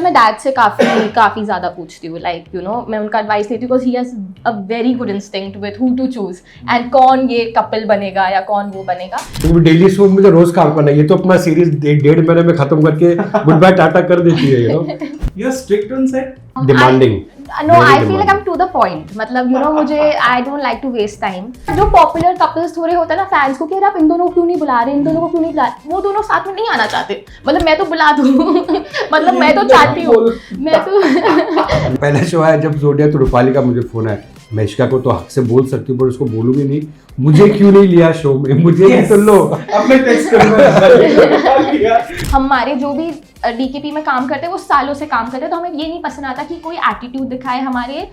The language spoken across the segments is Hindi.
मैं डैड से काफ़ी ज़्यादा पूछती हूँ, लाइक यू नो मैं उनका एडवाइस लेती हूँ because he has a very good instinct with who to choose and कौन ये कपल बनेगा या कौन वो बनेगा। तो डेली शो मुझे रोज काम करना है, ये तो अपना सीरीज 1.5 महीने में खत्म करके गुड बाय टाटा कर देती है, you know. You are strict on set, demanding. No I feel like I am to the point, मतलब यू नो मुझे I don't like to waste time. जो पॉपुलर कपल्स थोड़े होते हैं ना फैंस को कि यार आप इन दोनों को क्यों नहीं बुला रहे, इन दोनों को क्यों नहीं बुला रहे, वो दोनों साथ में नहीं आना चाहते। मतलब मैं तो बुला दूँ मतलब मैं तो चाहती हूँ, मैं तो पहला शो आया जब जोडिया तो रूपाली का मुझे फोन आया, मैं इश्का को तो हक से बोल सकती हूँ पर उसको बोलूंगी नहीं, मुझे क्यों नहीं लिया शो में, मुझे नहीं सुन लो। अब मैं टेक्स्ट करूंगा। हमारे जो भी डीकेपी में काम करते हैं वो सालों से काम करते हैं, तो हमें ये नहीं पसंद आता कि कोई एटीट्यूड दिखाए हमारे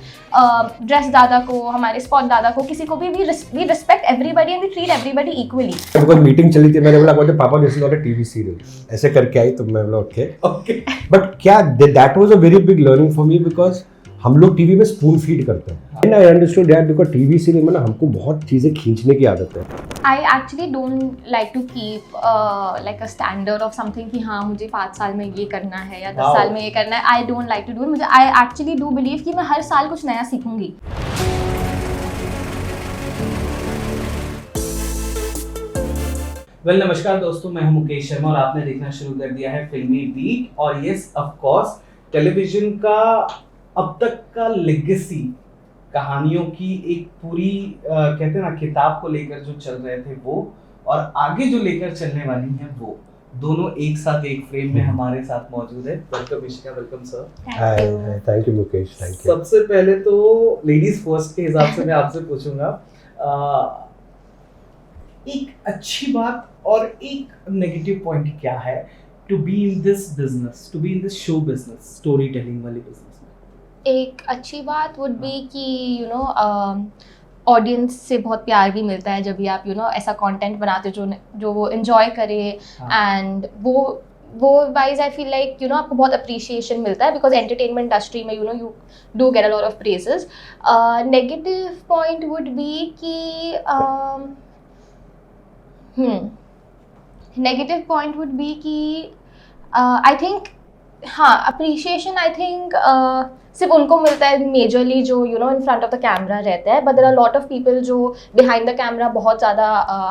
ड्रेस दादा को, हमारे स्पॉट दादा को, किसी को भी। We respect everybody and we treat everybody equally. Because meeting चली थी, मैंने बोला मुझे पापा this is not a TV serial, ऐसे करके आई तो मैं बोला ओके। बट क्या that was a very big learning for me because हम लोग टीवी में स्पून फीड करते हैं। And I understood that because TV serial में ना हमको बहुत चीजें खींचने की आदत है। I actually don't like to keep like a standard of something कि हाँ मुझे 5 साल में ये करना है या 10 साल में ये करना है। I don't like to do it। मुझे I actually do believe कि मैं हर साल कुछ नया सीखूंगी। वेल नमस्कार दोस्तों, मैं हूं मुकेश शर्मा और आपने देखना शुरू कर दिया है फिल्मी वीक। और यस ऑफ कोर्स टेलीविजन का अब तक का लेगेसी, कहानियों की एक पूरी कहते हैं ना किताब को लेकर जो चल रहे थे वो, और आगे जो लेकर चलने वाली हैं वो, दोनों एक साथ एक फ्रेम में हमारे साथ मौजूद है। Welcome Ishika, welcome sir. Thank you Mukesh, thank you. सबसे पहले तो लेडीज फर्स्ट के हिसाब से मैं आपसे पूछूंगा, एक अच्छी बात और एक नेगेटिव पॉइंट क्या है to be in this business, to be in this show business, story telling वाली बिजनेस में? एक अच्छी बात वुड बी कि यू नो ऑडियंस से बहुत प्यार भी मिलता है जब भी आप यू नो ऐसा कंटेंट बनाते हो जो वो एंजॉय करे, एंड वो wise I feel like you know आपको बहुत अप्रिशिएशन मिलता है बिकॉज एंटरटेनमेंट इंडस्ट्री में you know you do get a lot of praises. Negative point would be कि नेगेटिव पॉइंट वुड बी कि आई थिंक हाँ अप्रिशिएशन आई थिंक सिर्फ उनको मिलता है मेजरली जो you know in front of the camera रहता है, but there are lot of people जो बिहाइंड द कैमरा बहुत ज़्यादा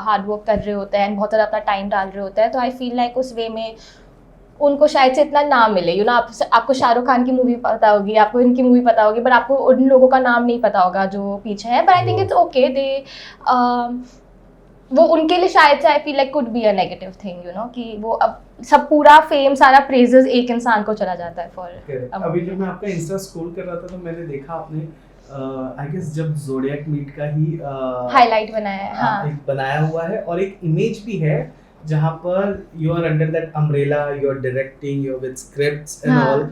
हार्ड वर्क कर रहे होते हैं, बहुत ज़्यादा अपना टाइम डाल रहे होते हैं। तो आई फील लाइक उस वे में उनको शायद से इतना नाम मिले। यू नो आपको शाहरुख खान की मूवी पता होगी, आपको इनकी मूवी पता होगी, बट आपको उन लोगों का नाम नहीं पता होगा जो पीछे है। But I think it's okay, they वो उनके लिए शायद से I feel like could be a negative thing, you know कि वो अब सब पूरा फेम सारा प्रेजेस एक इंसान को चला जाता है फॉर। अभी जब मैं आपका इंस्टा स्क्रॉल कर रहा था तो मैंने देखा आपने आई गेस जब ज़ोडिएक मीट का ही हाईलाइट बनाया है, हाँ एक बनाया हुआ है और एक इमेज भी है जहाँ पर you are under that umbrella, you are directing, you are with scripts and all.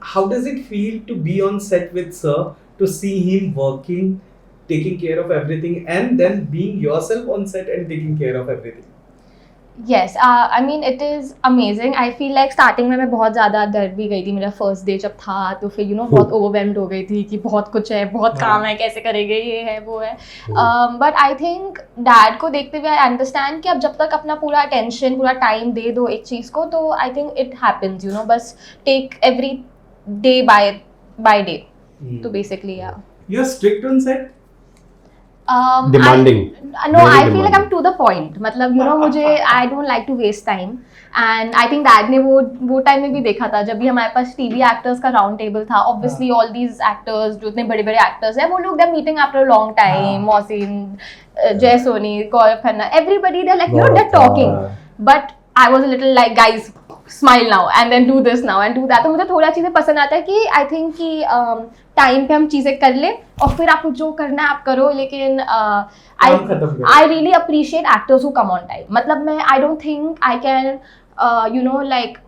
How does it feel to be on set with sir, to see him working, taking care of everything, and then being yourself on set and taking care of everything? Yes, I mean it is amazing. I feel like starting में मैं बहुत ज़्यादा डर भी गई थी। मेरा फर्स्ट डे जब था तो फिर यू नो बहुत ओवरवेल्म्ड हो गई थी कि बहुत कुछ है, बहुत काम है, कैसे करेंगे, ये है वो है। बट आई थिंक डैड को देखते हुए आई अंडरस्टैंड कि अब जब तक अपना पूरा अटेंशन पूरा टाइम दे दो एक चीज़ को तो I think it happens, you know बस take every day by day. तो बेसिकली या you are strict on set, demanding. No, I feel like I'm to the point. मतलब you know मुझे I don't like to waste time, and I think dad ने वो टाइम में भी देखा था जब भी हमारे पास टीवी एक्टर्स का राउंड टेबल था। Obviously all these actors जो इतने बड़े बड़े एक्टर्स हैं वो लोग they're meeting after a long time, Mohsin, जय Soni, Gaurav Khanna, everybody they're like you know they're talking, but I was a little like guys smile now and then do this now and do that। तो मुझे थोड़ा चीज़ें पसंद आता है कि आई थिंक कि टाइम पे हम चीज़ें कर ले और फिर आपको जो करना है आप करो, लेकिन I really appreciate actors who come on time. मतलब मैं I don't think I can you know like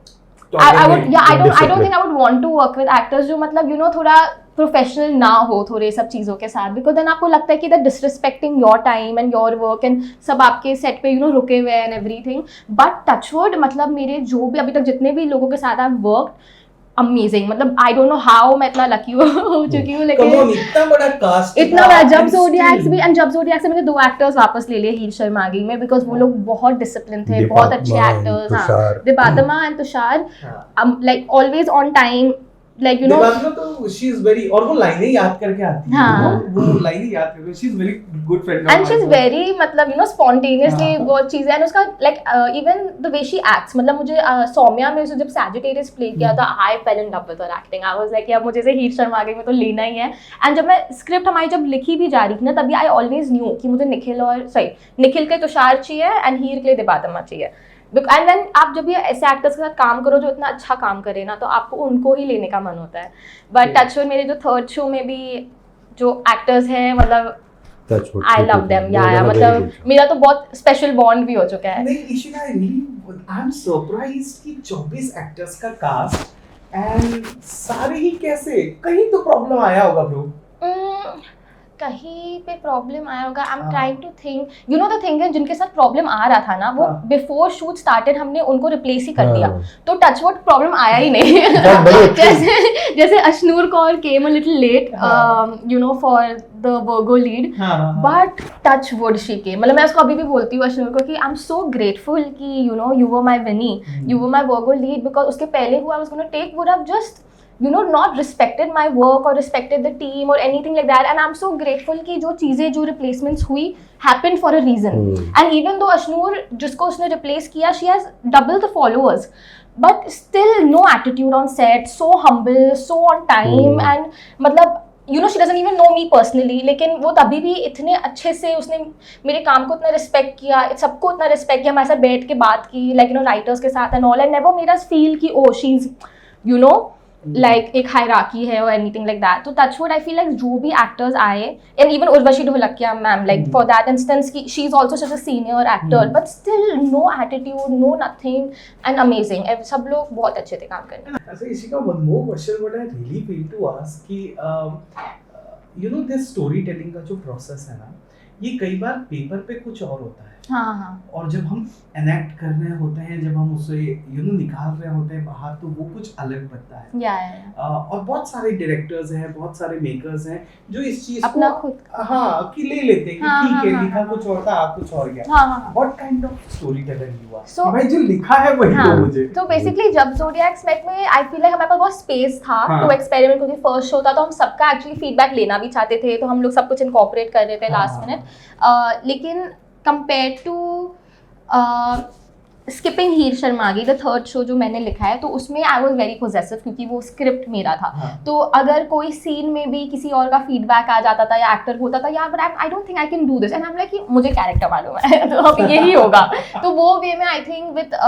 I don't think I would want to work with actors जो मतलब you know थोड़ा प्रोफेशनल ना हो थोड़े सब चीज़ों के साथ, बिकॉज देन आपको लगता है कि that disrespecting your time and your work and सब आपके सेट पे यू नो रुके हुए एंड एवरीथिंग। बट टचवुड मतलब मेरे जो भी अभी तक जितने भी लोगों के साथ आई वर्क अमेजिंग, मतलब आई डोंट नो हाउ मैं इतना लकी हो चुकी हूँ, कम ऑन, लेकिन इतना बड़ा कास्ट, इतना बड़ा जब ज़ोडिएक्स भी, एंड जब ज़ोडिएक्स से मैंने 2 एक्टर्स वापस ले लिए हीर शर्मागी में, बिकॉज वो लोग बहुत डिसिप्लिन थे, बहुत अच्छे एक्टर्स। हाँ, Dipatma and Tushar like always on time, like you know. तो शी इज वेरी, और वो लाइनें याद करके आती है, हाँ। वो लाइनें याद करके, she is very good friend and she is very, मतलब यू नो स्पॉन्टेनियसली वो चीजें, एंड उसका like even the way she acts, मतलब मुझे सौम्या में जब सैजिटेरियस प्ले किया था, I fell in love with her acting. I was like यार मुझे से हीर शर्मागी में तो लेना ही है। एंड जब मैं स्क्रिप्ट हमारी जब लिखी भी जा रही थी ना, तभी आई ऑलवेज न्यू कि मुझे निखिल के तुषार चाहिए एंड हीर के लिए दिपातमा चाहिए। एंड देन आप जब ये ऐसे एक्टर्स के साथ काम करो जो इतना अच्छा काम करे ना, तो आपको उनको ही लेने का मन होता है। बट टचवुड मेरे जो थर्ड शो में भी जो एक्टर्स हैं, मतलब आई लव देम, या मतलब मेरा तो बहुत स्पेशल बॉन्ड भी हो चुका है। नहीं इशिका, आई एम सरप्राइज्ड कि 24 एक्टर्स का कास्ट एंड सारे ही कैसे, कहीं तो प्रॉब्लम आया होगा ब्रो। कहीं पे प्रॉब्लम आया होगा, I am trying to think. You know the thing है, जिनके साथ प्रॉब्लम आ रहा था ना, वो बिफोर शूट स्टार्टेड हमने उनको रिप्लेस ही कर दिया, तो टचवुड प्रॉब्लम आया ही नहीं। जैसे Ashnoor Kaur came a little late you know for the Virgo lead, but touchwood she came. मतलब मैं उसको अभी भी बोलती हूँ अशनूर को कि आई एम सो ग्रेटफुल कि you know you were my Vini, you were my Virgo lead, because उसके पहले हुआ I was gonna take, would have just you know not respected my work or respected the team or anything like that, and I'm so grateful कि जो चीज़ें जो replacements हुई happened for a reason. And even though Ashnoor जिसको उसने replace किया, she has double the followers, but still no attitude on set, so humble, so on time, and मतलब you know she doesn't even know me personally, लेकिन वो तभी भी इतने अच्छे से उसने मेरे काम को इतना रिस्पेक्ट किया, सबको इतना रिस्पेक्ट किया, हमारे साथ बैठ के बात की, लाइक यू नो राइटर्स के साथ and all, and never made us feel कि oh she is you know like एक हायरार्की है और एनीथिंग लाइक दैट। तो टचवुड आई फील लाइक जो भी एक्टर्स आए, and even Urvashi Dholakia ma'am, like for that instance की she is also such a senior actor, but still no attitude, no nothing, and amazing. सब लोग बहुत अच्छे थे काम करने। अच्छा Ishika, one more question what I really feel to ask कि you know this story telling का जो प्रोसेस है ना, ये कई बार पेपर पे कुछ और होता है, हाँ, और जब हम एनेक्ट कर रहे होते हैं, जब हम उसे यू नो निकाल रहे होते हैं बाहर, तो वो कुछ अलग बनता है। और बहुत सारे डायरेक्टर्स हैं, बहुत सारे मेकर्स हैं जो इस चीज अपना को खुद हाँ कि ले लेते हैं कि ठीक है लिखा कुछ और था, आप कुछ और गया। What kind of story teller you are? So भाई जो लिखा है वही दो मुझे। तो बेसिकली जब ज़ोडिएक्स मेट में आई फील लाइक हमारे पास बहुत स्पेस था टू एक्सपेरिमेंट, क्योंकि फर्स्ट शो था, तो हम सबका एक्चुअली फीडबैक लेना भी चाहते थे, तो हम लोग सब कुछ इनकॉर्पोरेट कर रहे थे लास्ट मिनट। लेकिन compare to skipping Heer Sharmagi, the third show जो मैंने लिखा है, तो उसमें आई वॉज वेरी पोजेसिव, क्योंकि वो स्क्रिप्ट मेरा था। तो अगर कोई सीन में भी किसी और का फीडबैक आ जाता था या एक्टर होता था, यार but I don't think I can do this, and I am like कि मुझे कैरेक्टर मालूम है तो अब यही होगा। तो वो वे में I think with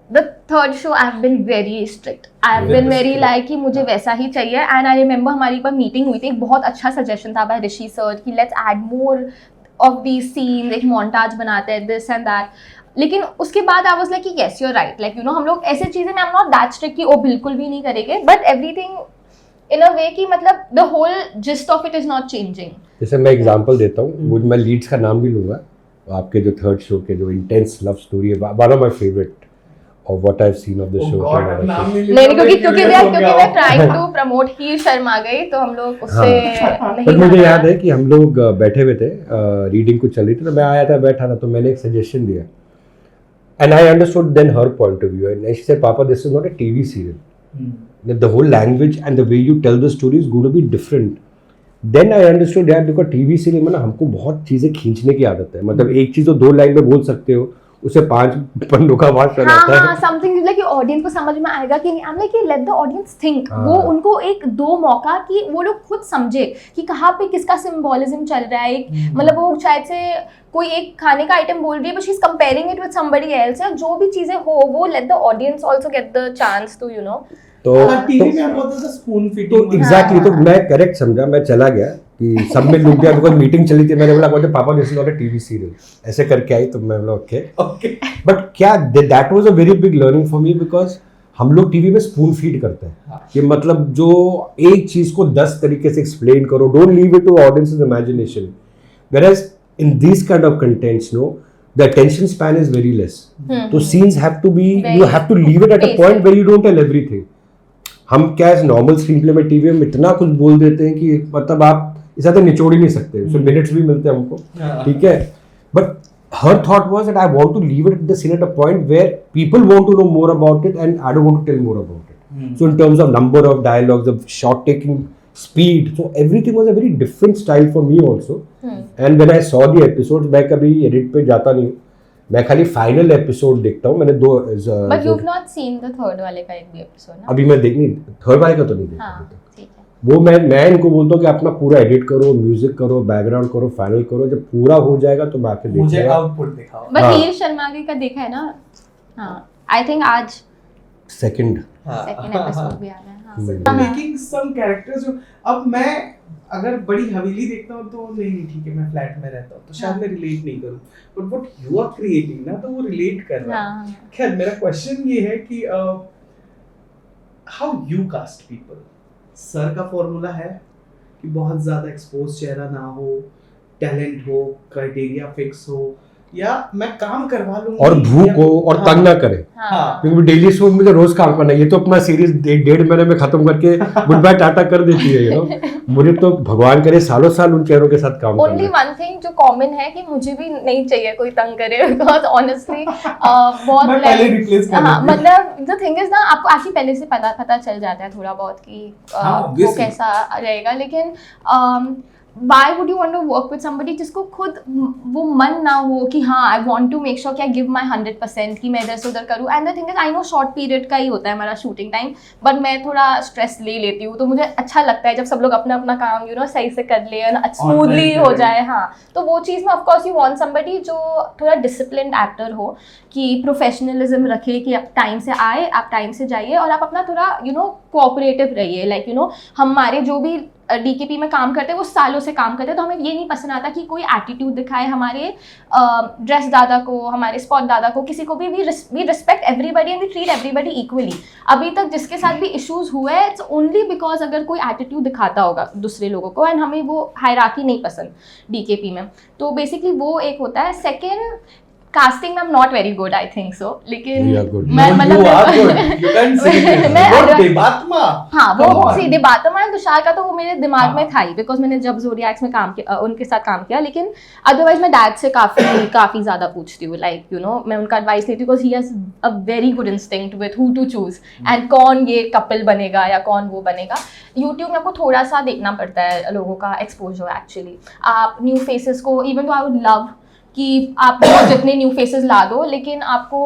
the third show I have been very strict, I have been very like कि मुझे वैसा ही चाहिए। एंड आई रिमेंबर हमारी एक बार मीटिंग हुई थी, एक बहुत अच्छा सजेशन था बाय ऋषि सर कि let's add more of these scenes, एक मोन्टाज बनाते हैं, दिस एंड दैट। लेकिन उसके बाद आई वाज लाइक कि yes you are right, like you know हम लोग ऐसे चीज़ें में I am not that strict कि वो बिल्कुल भी नहीं करेंगे, but everything in a way कि मतलब the whole gist of it is not changing. जैसे मैं एग्जांपल देता हूँ, वो मैं लीड्स का नाम भी लूँगा, आपके जो थर्ड शो के जो इंटेंस लव स्टोरी है, वन ऑफ माय फेवरेट और what I have seen of the show. नहीं, क्योंकि मैं ट्राइंग टू प्रमोट हीर शर्मागी, तो हम लोग उससे नहीं। पर मुझे याद है कि हम लोग बैठे हुए थे, रीडिंग कुछ चल रही थी, तो मैं आया था, बैठा था, तो मैंने एक सजेशन दिया, and I understood then her point of view, and she said papa this is not a TV serial, the whole language and the way you tell the story is going to be different. Then I understood that because TV serial में ना हमको बहुत चीज़ें खींचने की आदत है, मतलब एक चीज़ तो 2 लाइन में बोल सकते हो, उसे 5 पन्नों का भाषण आता है। समथिंग लाइक ऑडियंस को समझ में आएगा कि नहीं, I am like late the audience think. वो उनको एक 2 मौका कि वो लोग खुद समझे कि कहाँ पे किसका सिंबोलिज्म चल रहा है। मतलब वो शायद से कोई एक खाने का आइटम बोल रही है, but she is comparing it with somebody else, या जो भी चीजें हो वो let the audience also get the chance to you know. तो टीवी में हम बोलते थे स्पून फीडिंग। तो एग्जैक्टली, तो मैं करेक्ट समझा, मैं चला गया कि सब में लुक गया, बिकॉज मीटिंग चली थी, मैंने बोला पापा this is not a TV serial, ऐसे करके आई, तो मैं बोला ओके। बट क्या that was a very big learning for me, because हम लोग टीवी में स्पून फीड करते हैं कि मतलब जो एक चीज को 10 तरीके से एक्सप्लेन करो, don't leave it to audience imagination, whereas in this kind of contents no the attention span is very less. So scenes have to be, you have to leave it at a point where you don't tell everything. हम क्या है नॉर्मल स्क्रीन प्ले में टीवी में इतना कुछ बोल देते हैं कि मतलब आप इस तरह निचोड़ ही नहीं सकते, उसमें मिनट्स भी मिलते हैं हमको, ठीक है, but her thought was that I want to leave it at the scene at a point where people want to know more about it and I don't want to tell more about it. So in terms of number of dialogues, the shot taking speed, so everything was a very different style for me also. And when I saw the episodes, मैं कभी edit पे जाता नहीं हूँ, मैं खाली फाइनल एपिसोड देखता हूँ. मैंने दो But you've not seen the third वाले का एक भी एपिसोड ना? अभी मैं देखनी, थर्ड वाले का तो नहीं देखा. हाँ, ठीक है. वो मैं इनको बोलता हूँ कि अपना पूरा एडिट करो, म्यूजिक करो, बैकग्राउंड करो, फाइनल करो, जब पूरा हो जाएगा तो मैं आके देखूंगा. मुझे आउटपुट दिखाओ. बट हीर शर्मा का देखा है ना? हाँ, आई थिंक आज सेकंड एपिसोड भी आ रहा है. मेकिंग सम कैरेक्टर्स जो अब मैं अगर बड़ी हवेली देखता हूँ तो नहीं ठीक है, मैं फ्लैट में रहता हूँ तो शायद मैं रिलेट नहीं करूँ, but what you are creating ना तो वो रिलेट कर रहा है. खैर मेरा क्वेश्चन ये है कि how you caste people. Sir का फॉर्मूला है कि बहुत ज्यादा एक्सपोज चेहरा ना हो, टैलेंट हो, क्राइटेरिया फिक्स हो, या मैं काम करवा लूंगा और भूख हो और तंग ना करे, क्योंकि डेली शो मुझे रोज काम करना है. ये तो अपना सीरीज 1.5 महीने में खत्म करके गुड बाय टाटा कर देती है, यू नो. मुझे तो भगवान करे सालों साल उन चेहरों के साथ काम करना. ओनली वन थिंग जो कॉमन है कि मुझे भी नहीं चाहिए कोई तंग करे, बिकॉज ऑनेस्टली बहुत मतलब द थिंग इज ना, आपको एक्चुअली पहले से पता चल जाता है थोड़ा बहुत कि वो कैसा रहेगा. लेकिन why would you want to work with somebody जिसको खुद वो मन ना हो कि हाँ I want to make sure कि I give my 100% कि मैं इधर से उधर करूँ. and the thing is I know short period का ही होता है हमारा शूटिंग टाइम, बट मैं थोड़ा स्ट्रेस ले लेती हूँ, तो मुझे अच्छा लगता है जब सब लोग अपना अपना काम यू नो सही से कर ले, स्मूथली हो जाए. हाँ, तो वो चीज़ में ऑफकोर्स यू वांट समबडी जो थोड़ा डिसिप्लिन्ड एक्टर हो, कि प्रोफेशनलिज्म रखे, कि आप टाइम से आए, आप टाइम से जाइए, और आप अपना थोड़ा यू नो कोऑपरेटिव रहिए. लाइक यू नो हमारे जो भी डीकेपी में काम करते हैं वो सालों से काम करते हैं, तो हमें ये नहीं पसंद आता कि कोई एटीट्यूड दिखाए हमारे ड्रेस दादा को, हमारे स्पॉट दादा को, किसी को भी. We respect everybody and we treat everybody equally. अभी तक जिसके साथ भी इश्यूज हुए इट्स ओनली बिकॉज अगर कोई एटीट्यूड दिखाता होगा दूसरे लोगों को, एंड हमें वो हायरार्की नहीं पसंद डीकेपी में. तो बेसिकली वो एक होता है. सेकेंड, कास्टिंग में I am not very good, I think so. लेकिन मैं मतलब हाँ वो सी देबात्मा तुषार का तो वो मेरे दिमाग में था ही, बिकॉज मैंने जब ज़ोडिएक्स में काम किया, उनके साथ काम किया. लेकिन अदरवाइज मैं डैड से काफ़ी ज़्यादा पूछती हूँ. लाइक यू नो मैं उनका एडवाइस लेती हूँ, because he has a very good instinct with who to choose and कौन ये कपल बनेगा या कौन वो बनेगा. यूट्यूब में आपको थोड़ा सा देखना पड़ता है लोगों का एक्सपोजर. एक्चुअली आप न्यू फेसेस को, इवन तो आई वुड लव कि आप जितने न्यू फेसेस ला दो, लेकिन आपको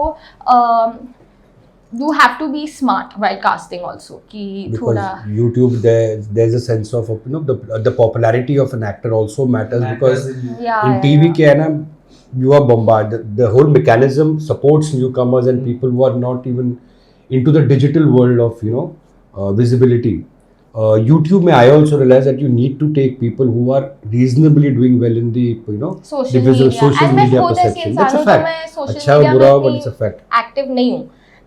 you have to be smart while casting also कि थोड़ा YouTube there's a sense of you know the popularity of an actor also matters because in TV क्या है ना, you are bombarded, the whole mechanism supports newcomers and people who are not even into the digital world of you know visibility. YouTube में I also realized that you need to take people who are reasonably doing well in the you know social media perception. That's a fact. अच्छा और बुरा but it's a fact. Active नहीं हूँ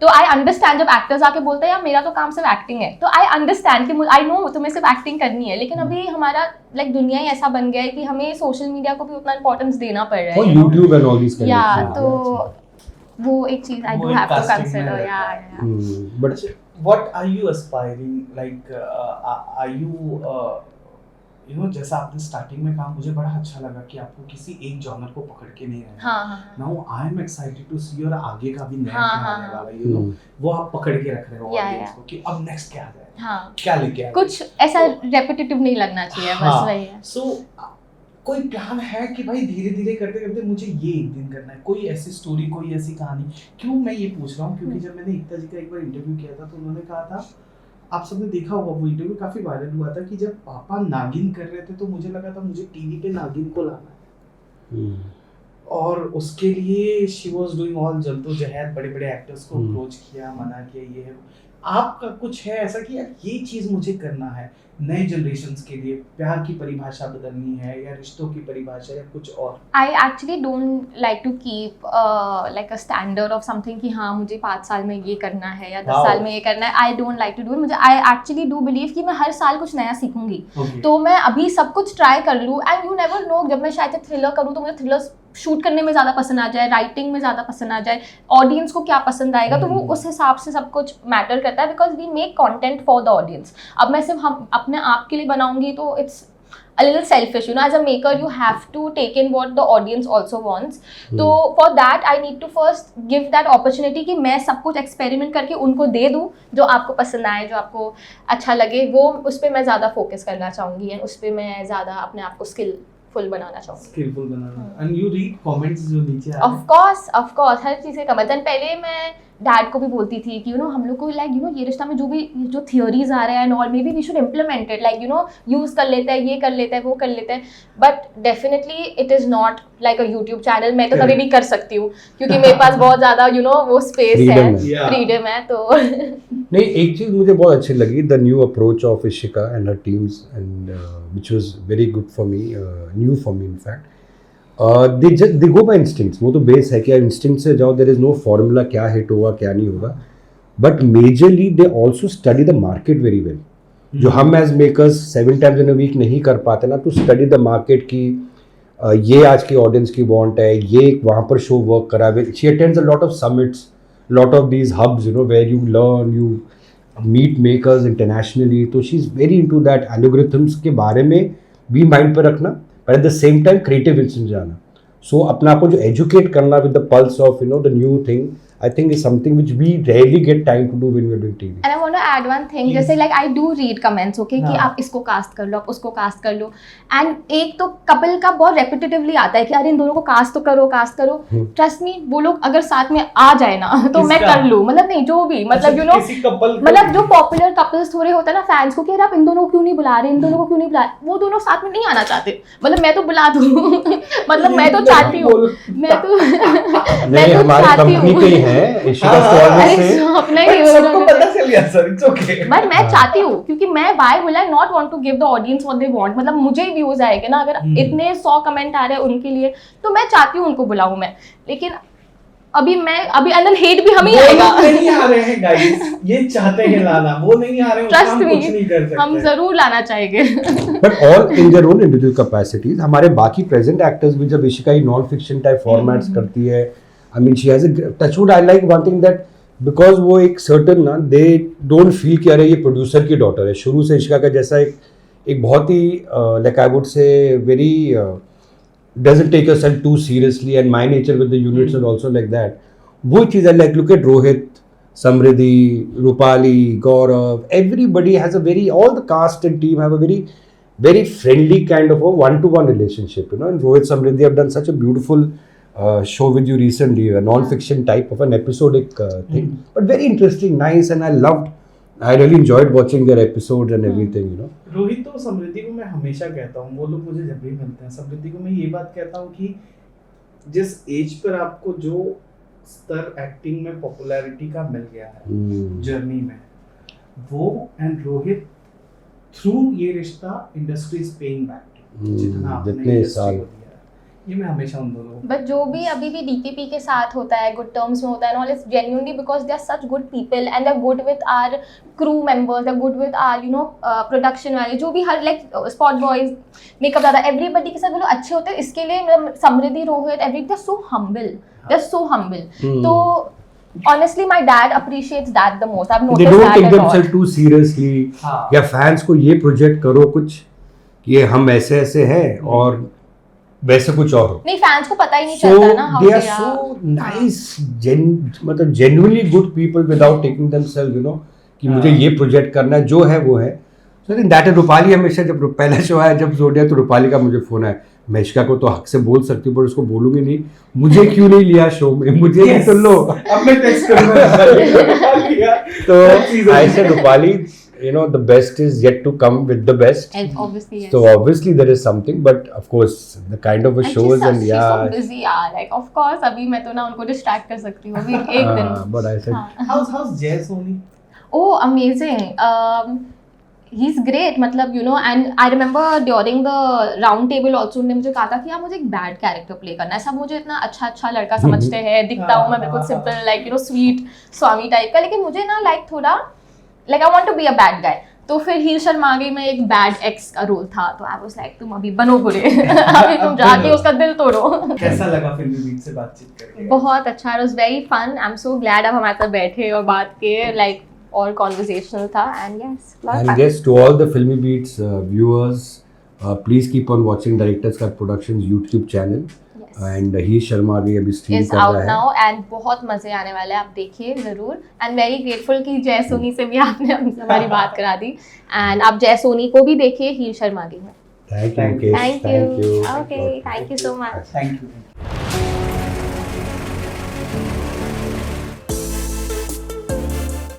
तो आई अंडरस्टैंड जब एक्टर्स आके बोलते हैं यार मेरा तो काम सिर्फ एक्टिंग है, तो आई अंडरस्टैंड कि आई नो तुम्हें सिर्फ एक्टिंग करनी है. लेकिन अभी हमारा लाइक दुनिया ही ऐसा बन गया है कि हमें सोशल मीडिया को भी उतना इंपॉर्टेंस देना पड़ रहा है. YouTube and all these kind of things. तो वो एक चीज I do have to consider. But what are you aspiring, like are you you know जैसा आपने स्टार्टिंग में कहा, मुझे बड़ा अच्छा लगा कि आपको किसी एक जॉनर को पकड़ के नहीं रहना. Now I am excited to see और आगे का भी नया क्या आने वाला है, यू नो वो आप पकड़ के रख रहे हो ऑडियंस को कि अब नेक्स्ट क्या आ जाए, क्या लेके आए. कुछ ऐसा रेपिटेटिव नहीं लगना चाहिए, बस वही है. सो कोई प्लान है कि भाई धीरे धीरे करते करते मुझे ये एक दिन करना है, कोई ऐसी स्टोरी, कोई ऐसी कहानी. क्यों मैं ये पूछ रहा हूँ, क्योंकि जब मैंने एकता जी का एक बार इंटरव्यू किया था तो उन्होंने कहा था, आप सबने देखा होगा वो इंटरव्यू काफी वायरल हुआ था, कि जब पापा नागिन कर रहे थे तो मुझे लगा था मुझे टीवी पे नागिन को लाना है. और उसके लिए शी वाज डूइंग ऑल जद्दोजहद, बड़े बड़े एक्टर्स को अप्रोच किया, मना किया, ये है. आपका कुछ है ऐसा कि यार ये चीज मुझे करना है, नए जनरेशंस के लिए प्यार की परिभाषा बदलनी है या रिश्तों की परिभाषा या कुछ और? I actually don't like to keep like a standard of something कि हाँ मुझे 5 साल में ये करना है या 10 साल में ये करना है. I don't like to do it. मुझे आई एक्चुअली डू बिलीव कि मैं हर साल कुछ नया सीखूंगी. तो मैं अभी सब कुछ ट्राई कर लूँ, एंड यू नेवर नो, जब मैं शायद थ्रिलर करूँ तो मुझे थ्रिलर्स शूट करने में ज़्यादा पसंद आ जाए, राइटिंग में ज़्यादा पसंद आ जाए, ऑडियंस को क्या पसंद आएगा, तो वो उस हिसाब से सब कुछ मैटर करता है, because we make content for the audience. अब मैं सिर्फ हम अपने आप के लिए बनाऊंगी तो it's a little selfish, you know. As a maker you have to take in what the audience also wants. तो for that I need to first give that opportunity कि मैं सब कुछ experiment करके उनको दे दूँ जो आपको पसंद आए, जो आपको अच्छा लगे, वो उस पर मैं ज़्यादा फोकस करना चाहूँगी एंड उस पर मैं ज़्यादा अपने आप को स्किलफुल बनाना चाहूँगी. स्किलफुल बनाना. एंड यू रीड कमेंट्स जो नीचे आ ऑफ कोर्स हर चीज़ के कमेंट. एंड पहले मैं डैड को भी बोलती थी कि हम लोग को लाइक ये रिश्ता में जो थियोरीज आ रहे हैं and all, maybe we should implement it, like use कर लेते हैं, ये कर लेते हैं, वो कर लेते हैं, but definitely it is not like a YouTube channel. मैं तो कभी भी कर सकती हूँ क्योंकि मेरे पास बहुत ज़्यादा वो स्पेस है, फ्रीडम है. तो नहीं, एक चीज़ मुझे बहुत अच्छी लगी, the new approach of Ishika and her teams, and which was very good for me, new for me in fact. They go by instincts. वो तो बेस है कि इंस्टिंक्ट से जाओ, देयर इज नो फॉर्मूला क्या हिट होगा क्या नहीं होगा, but majorly they also study the market very well. जो हम as makers 7 times in a week नहीं कर पाते ना, टू स्टडी द मार्केट की ये आज की ऑडियंस की वांट है, ये वहाँ पर शो वर्क करा. She attends a lot of summits, lot of these hubs, where you learn, you meet makers internationally. तो she is very into that. Algorithms के बारे में भी माइंड पर रखना, but at the same time creative instinct जाना. So अपना आपको जो educate करना with the pulse of the new thing, I think is something which we rarely get time to do when we're doing TV. And I want to add one thing, जैसे like I do read comments, okay, कि आप इसको कास्ट कर लो, आप उसको कास्ट कर लो. एंड एक तो कपल का बहुत रेपिटेटिवली आता है कि अरे इन दोनों को कास्ट तो करो, कास्ट करो. ट्रस्ट मी, वो लोग अगर साथ में आ जाए ना तो मैं कर लूँ. मतलब नहीं, जो भी, मतलब मतलब जो पॉपुलर कपल्स थोड़े होते हैं ना फैंस को कि अरे आप इन दोनों को क्यों नहीं बुला रहे, इन दोनों को क्यों नहीं बुला रहे, वो दोनों साथ में नहीं आना चाहते. मतलब मैं तो बुला दूँ मतलब मैं तो चाहती हूँ, मैं तो चाहती हूँ. मैं चाहती हूँ क्योंकि मैं why will I not want to give the audience what they want. मतलब मुझे ही व्यूज आएंगे ना अगर इतने 100 कमेंट आ रहे हैं उनके लिए, तो मैं चाहती हूँ उनको बुलाऊं मैं. लेकिन अभी अंदर हेट भी हमें आएगा. नहीं आ रहे हैं गाइस, ये चाहते हैं लाना, वो नहीं आ रहे हैं, हम कुछ नहीं कर सकते. हम जरूर लाना चाहेंगे. But all in their own individual capacities. हमारे बाकी प्रेजेंट एक्टर्स भी जब इशिका ही नॉन फिक्शन टाइप फॉर्मेट्स करती है, I mean, she has a touchwood. I like one thing that because वो एक certain ना, they don't feel कि अरे ये प्रोड्यूसर की डॉटर है. शुरू से इशिका का जैसा एक बहुत ही like I would say very doesn't take herself too seriously, and my nature with the units is also like that. वो चीज़ है. Like look at Rohit, Samriddhi, Rupali, Gaurav. Everybody has a all the cast and team have a very friendly kind of a one-to-one relationship. And Rohit, Samriddhi have done such a beautiful show with you recently, a non-fiction type of an episodic thing, but very interesting, nice, and I really enjoyed watching their episodes and everything. Rohit तो समृद्धि को मैं हमेशा कहता हूँ, वो लोग मुझे जब भी मिलते हैं, समृद्धि को मैं ये बात कहता हूँ कि जिस एज पर आपको जो स्तर एक्टिंग में पॉपुलैरिटी का मिल गया है जर्नी में, वो एंड रोहित थ्रू ये रिश्ता इंडस्ट्री इज पेइंग बैक जितना आपने साल, ये मैं हमेशा उन दोनों को. बट जो भी अभी भी डीपीपी के साथ होता है, गुड टर्म्स में होता है, all is genuinely because they are such good people and they are good with our crew members, they are good with our production वाले, जो भी हर लाइक स्पॉट बॉयज, मेकअप दादा, एवरीबडी के साथ वो लोग अच्छे होते हैं. इसके लिए Samriddhi, Rohit, every they are so humble. तो honestly my dad appreciates that the most. I've noticed that. They don't take themselves too seriously. या फैंस को ये प्रोजेक्ट करो कुछ, ये हम ऐसे हैं और वैसे कुछ और हो. नहीं, फैंस को पता ही नहीं चलता ना. They are so nice, मतलब genuinely good people without taking themselves, कि मुझे ये प्रोजेक्ट करना है, जो है वो है. So I think that is Rupali. हमेशा जब पहला शो आया जब जोड़िया, तो रूपाली का मुझे फोन आया. मैं इशिका को तो हक से बोल सकती हूँ पर उसको बोलूंगी नहीं, मुझे क्यों नहीं लिया शो में, मुझे नहीं सुन लो. अब मैं टेक्स्ट करूंगा. तो ऐसे Rupali, the best is yet to come with the best. And obviously, yes. So obviously there is something, but of course the kind of a shows and she's so busy, like of course अभी मैं तो ना उनको distract कर सकती हूँ अभी एक दिन. But I said, how's Jay Soni? Oh, amazing. He's great. मतलब and I remember during the round table also उन्होंने मुझे कहा था कि यार मुझे एक bad character play करना है. सब मुझे इतना अच्छा लड़का समझते हैं, दिखता हूँ मैं बिल्कुल simple, like sweet स्वामी type का, लेकिन मुझे ना like थोड़ा like I want to be a bad guy. तो फिर हीर शर्मागे में एक बैड एक्स का रोल था, तो आई वाज लाइक तुम अभी बनो बुरे अभी तुम जाके उसका दिल तोड़ो। कैसा लगा फिल्मी बीट से बातचीत करके? बहुत अच्छा, it was very fun. I am so glad अब हमारे साथ बैठे और बात किए, लाइक और कॉन्वर्सेशनल था and yes And yes, to all the Filmy Beats viewers, please keep on watching Directors Cut Productions YouTube channel. And Heer Sharma अभी स्ट्रीम इज कर आउट रहा है। नाउ एंड बहुत मजे आने वाले हैं, आप देखिए जरूर। एंड वेरी ग्रेटफुल कि जय सोनी से भी आपने हमसे हमारी बात करा दी, एंड आप जय सोनी को भी देखिए हीर शर्मा की में। Thank you, Mukesh. Thank you. Okay, thank you so much. Thank you.